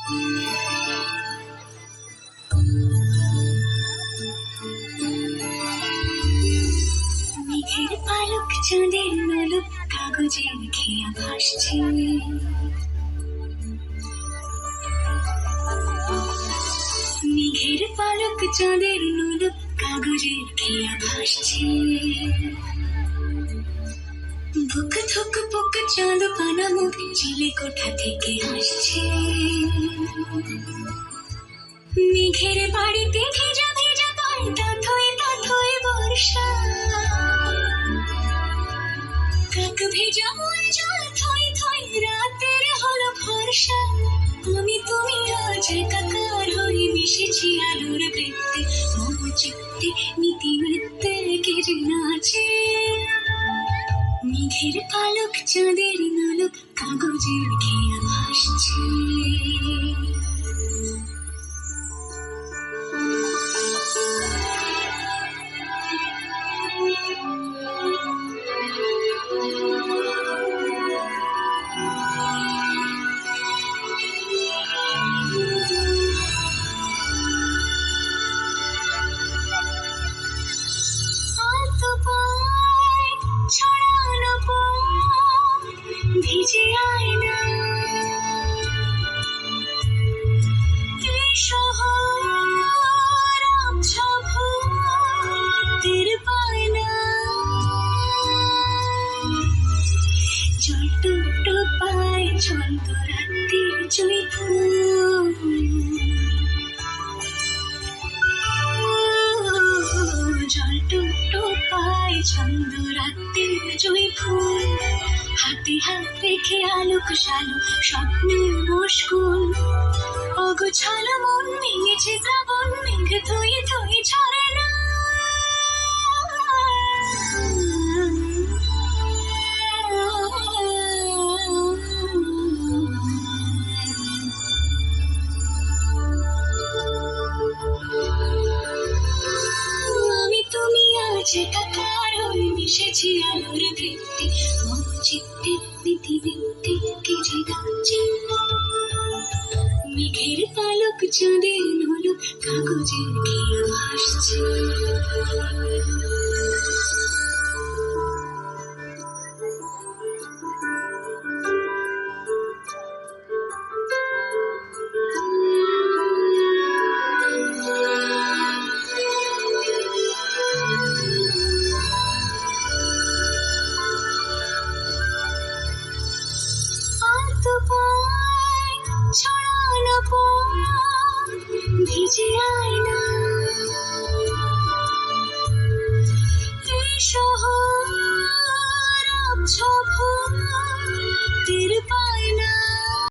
মেঘের পালক চাঁদের নলক কাগজের খেয়া ভাসছে। মেঘের পালক চাঁদের নলক কাগজের খেয়া ভাসছে। বুক থুক বুক চাঁদ পানা মুখ চিলে কোঠা থেকে আসছে। মেঘের বাড়িতে ভেজা ভেজা পায় তাথয়ে বর্ষা। কাক ভেজা মন জল থই থই রাতের হলো ভরসা। আমি তুমি আজ একাকার হয়ে মিশেছি আলোর বৃত্তে। মম চিত্তে নীতি নৃত্যে কে যে নাচে। মেঘের পালক চাঁদের নলক কাগজের খেয়া ভাসছে। ছড়ানো ভিজে আয়না এই শহর টের পায় না। জল টুকটো পায় ছন্দ রাত্রির জুই ফুল। জল টুকটো পায় ছন্দ রাত্রির জুই ফুল। হাতে হাত রেখে আলোক সালো স্বপ্নের মুশকুল। অগোছালো মন ভেঙেছে শ্রাবণ মেঘ থই থই ঝরে না। আমি তুমি আজ একাকার হয়ে মিশেছি আলোর বৃত্তে। মম চিত্তে নীতি নৃত্যে কে যে নাচে। মেঘের পালক চাঁদের নলক কাগজের খেয়া ভাসছে। ছড়ানো ভিজে আয়না এই শহর টের পায় না।